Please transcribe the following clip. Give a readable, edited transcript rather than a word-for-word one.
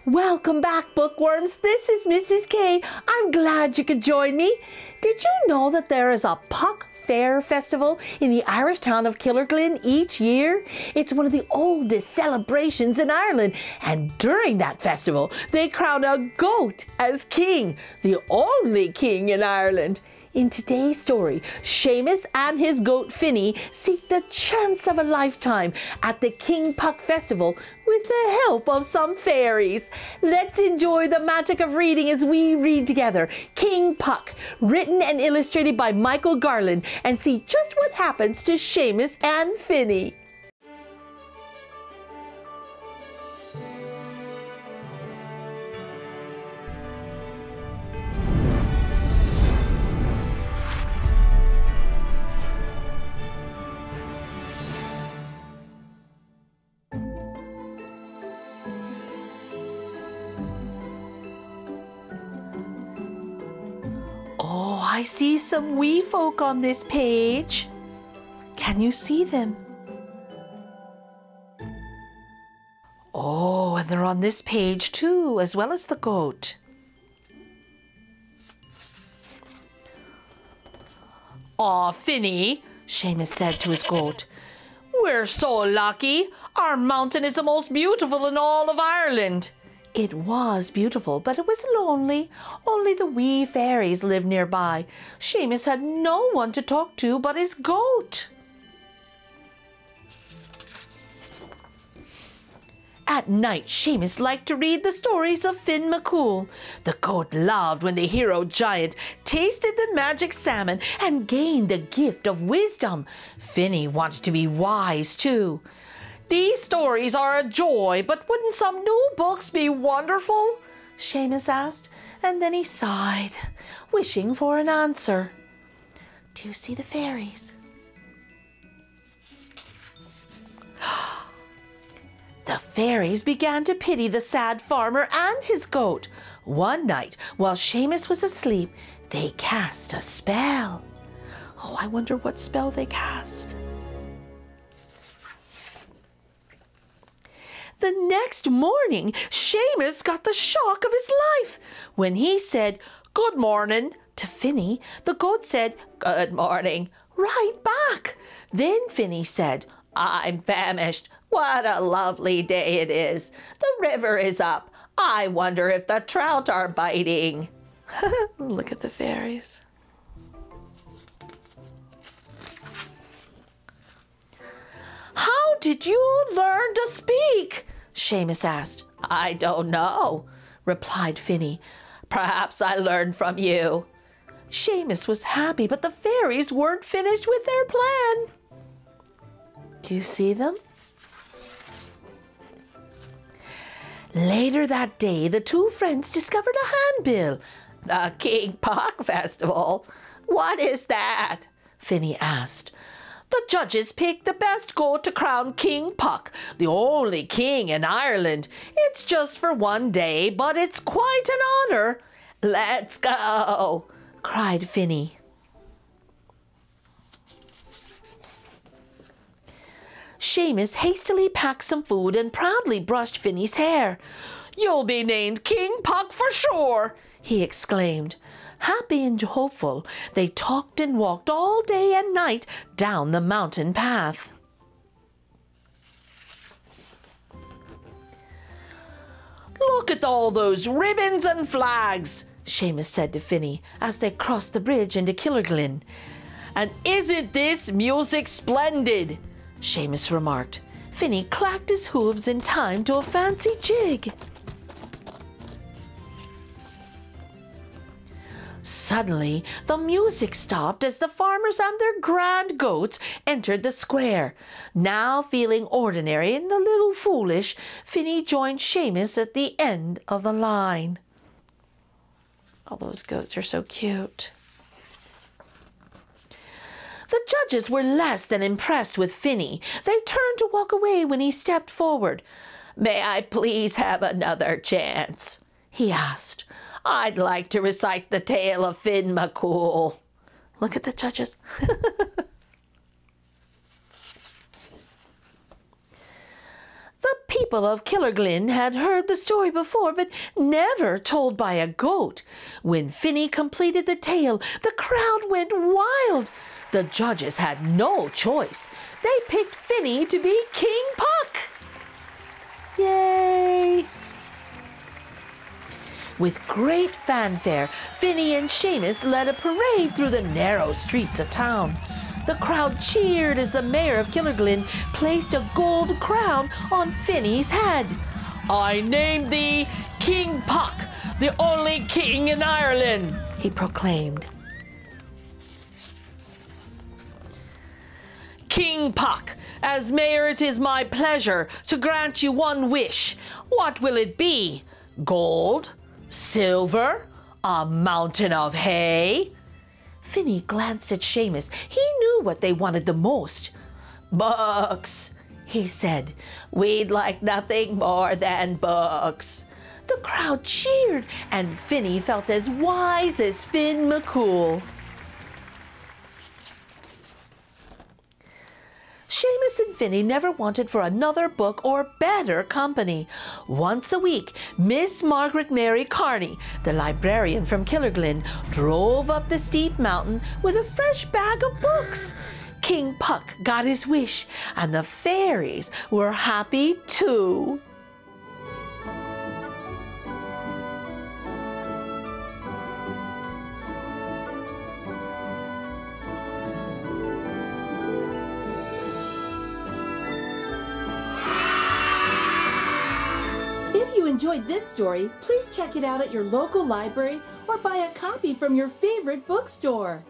Welcome back, bookworms. This is Mrs. K. I'm glad you could join me. Did you know that there is a Puck Fair festival in the Irish town of Killorglin each year? It's one of the oldest celebrations in Ireland, and during that festival, they crown a goat as king, the only king in Ireland. In today's story, Seamus and his goat Finny seek the chance of a lifetime at the King Puck Festival with the help of some fairies. Let's enjoy the magic of reading as we read together King Puck, written and illustrated by Michael Garland, and see just what happens to Seamus and Finny. Oh, I see some wee folk on this page. Can you see them? Oh, and they're on this page too, as well as the goat. Aw, Finny, Seamus said to his goat, we're so lucky. Our mountain is the most beautiful in all of Ireland. It was beautiful, but it was lonely. Only the wee fairies lived nearby. Seamus had no one to talk to but his goat. At night, Seamus liked to read the stories of Finn McCool. The goat loved when the hero giant tasted the magic salmon and gained the gift of wisdom. Finny wanted to be wise too. These stories are a joy, but wouldn't some new books be wonderful? Seamus asked, and then he sighed, wishing for an answer. Do you see the fairies? The fairies began to pity the sad farmer and his goat. One night, while Seamus was asleep, they cast a spell. Oh, I wonder what spell they cast. The next morning, Seamus got the shock of his life. When he said, "Good morning," to Finny, the goat said, "Good morning," right back. Then Finny said, "I'm famished. What a lovely day it is. The river is up. I wonder if the trout are biting." Look at the fairies. "How did you learn to speak?" Seamus asked. "I don't know," replied Finny. "Perhaps I learned from you." Seamus was happy, but the fairies weren't finished with their plan. Do you see them? Later that day, the two friends discovered a handbill. "The King Puck Festival? What is that?" Finny asked. "The judges picked the best goat to crown King Puck, the only king in Ireland. It's just for one day, but it's quite an honor." "Let's go," cried Finny. Seamus hastily packed some food and proudly brushed Finny's hair. "You'll be named King Puck for sure," he exclaimed. Happy and hopeful, they talked and walked all day and night down the mountain path. "Look at all those ribbons and flags," Seamus said to Finny as they crossed the bridge into Killorglin. "And isn't this music splendid?" Seamus remarked. Finny clacked his hooves in time to a fancy jig. Suddenly, the music stopped as the farmers and their grand goats entered the square. Now feeling ordinary and a little foolish, Finny joined Seamus at the end of the line. Oh, those goats are so cute. The judges were less than impressed with Finny. They turned to walk away when he stepped forward. "May I please have another chance?" he asked. "I'd like to recite the tale of Finn McCool." Look at the judges. The people of Killorglin had heard the story before, but never told by a goat. When Finny completed the tale, the crowd went wild. The judges had no choice. They picked Finny to be King Puck. Yay! With great fanfare, Finny and Seamus led a parade through the narrow streets of town. The crowd cheered as the mayor of Killorglin placed a gold crown on Finny's head. "I name thee King Puck, the only king in Ireland," he proclaimed. "King Puck, as mayor it is my pleasure to grant you one wish. What will it be? Gold? Silver? A mountain of hay?" Finny glanced at Seamus. He knew what they wanted the most. "Books," he said. "We'd like nothing more than books." The crowd cheered, and Finny felt as wise as Finn McCool. Seamus and Finny never wanted for another book or better company. Once a week, Miss Margaret Mary Carney, the librarian from Killorglin, drove up the steep mountain with a fresh bag of books. King Puck got his wish, and the fairies were happy too. If you enjoyed this story, please check it out at your local library or buy a copy from your favorite bookstore.